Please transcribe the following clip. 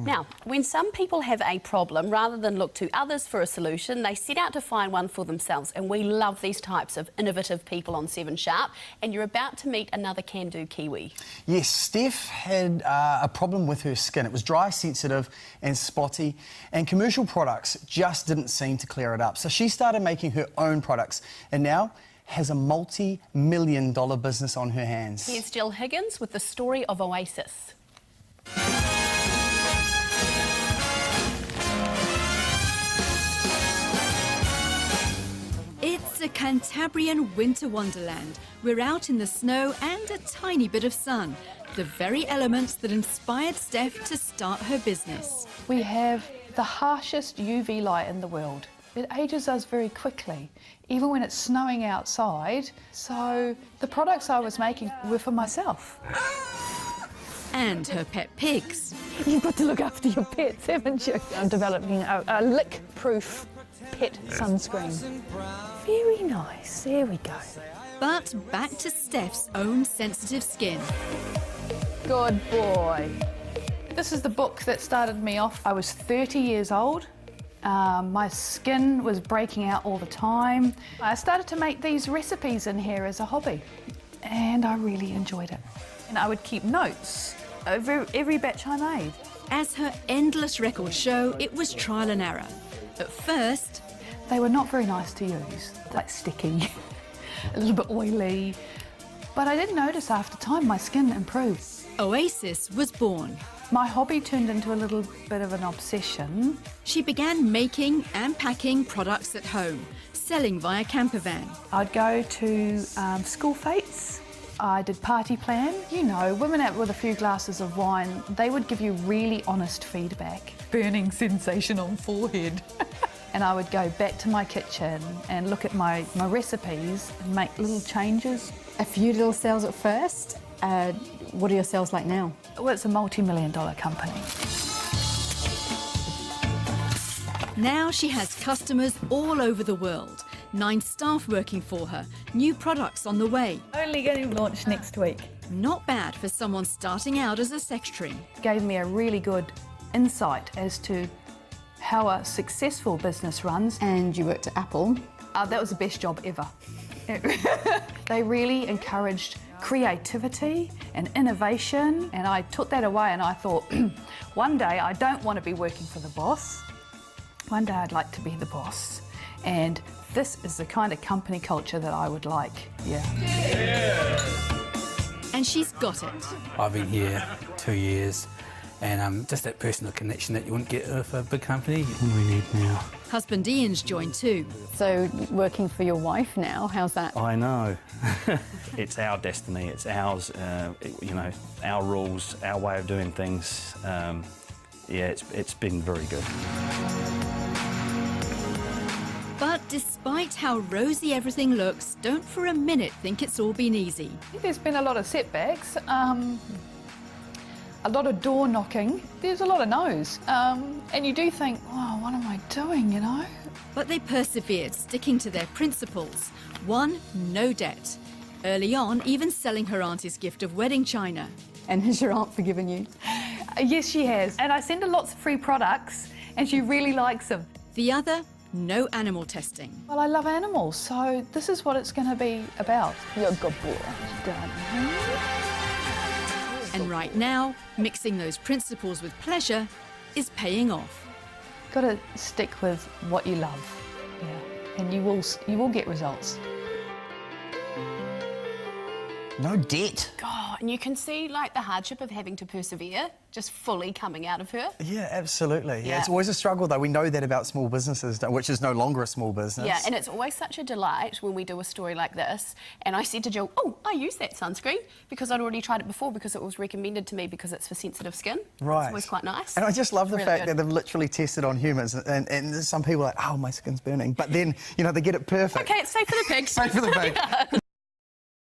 Now, when some people have a problem, rather than look to others for a solution, they set out to find one for themselves. And we love these types of innovative people on 7 Sharp. And you're about to meet another can-do Kiwi. Yes, Steph had a problem with her skin. It was dry, sensitive and spotty, and commercial products just didn't seem to clear it up. So she started making her own products and now has a multi-million-dollar business on her hands. Here's Jill Higgins with the story of Oasis. It's a Cantabrian winter wonderland. We're out in the snow and a tiny bit of sun, the very elements that inspired Steph to start her business. We have the harshest UV light in the world. It ages us very quickly, even when it's snowing outside. So the products I was making were for myself. And her pet pigs. You've got to look after your pets, haven't you? I'm developing a lick-proof pet sunscreen. Very nice, there we go. But back to Steph's own sensitive skin. Good boy. This is the book that started me off. I was 30 years old. My skin was breaking out all the time. I started to make these recipes in here as a hobby, and I really enjoyed it. And I would keep notes of every batch I made. As her endless records show, it was trial and error. At first, they were not very nice to use, like sticky, a little bit oily. But I did notice after time my skin improved. Oasis was born. My hobby turned into a little bit of an obsession. She began making and packing products at home, selling via camper van. I'd go to school fetes. I did party plan. You know, women out with a few glasses of wine, they would give you really honest feedback. Burning sensation on forehead. And I would go back to my kitchen and look at my recipes and make little changes. A few little sales at first. What are your sales like now? Well, it's a multi-million-dollar company. Now she has customers all over the world. 9 staff working for her, new products on the way. Only going to launch next week. Not bad for someone starting out as a secretary. Gave me a really good insight as to how a successful business runs. And you worked at Apple. That was the best job ever. They really encouraged creativity and innovation, and I took that away and I thought, one day I don't want to be working for the boss. One day I'd like to be the boss. And this is the kind of company culture that I would like, yeah. And she's got it. I've been here 2 years, and just that personal connection that you wouldn't get with a big company. What do we need now? Husband Ian's joined too. So working for your wife now, how's that? I know. It's our destiny, it's ours, you know, our rules, our way of doing things. Yeah, it's been very good. But despite how rosy everything looks, don't for a minute think it's all been easy. There's been a lot of setbacks, a lot of door knocking. There's a lot of no's. And you do think, oh, what am I doing, you know? But they persevered, sticking to their principles. 1, no debt. Early on, even selling her auntie's gift of wedding china. And has your aunt forgiven you? Yes, she has. And I send her lots of free products, and she really likes them. The other, no animal testing. Well, I love animals, so this is what it's going to be about. You're a good boy. Done. And right now, mixing those principles with pleasure is paying off. Got to stick with what you love, yeah, and you will get results. No debt. God, and you can see like the hardship of having to persevere just fully coming out of her. Yeah, absolutely. Yeah. It's always a struggle, though. We know that about small businesses, which is no longer a small business. Yeah, and it's always such a delight when we do a story like this. And I said to Jill, oh, I use that sunscreen because I'd already tried it before because it was recommended to me because it's for sensitive skin. Right. It's always quite nice. And I just love the Really fact good. that they've literally tested on humans, and some people are like, oh, my skin's burning. But then, you know, they get it perfect. Okay, it's safe for the pigs. Safe for the pig.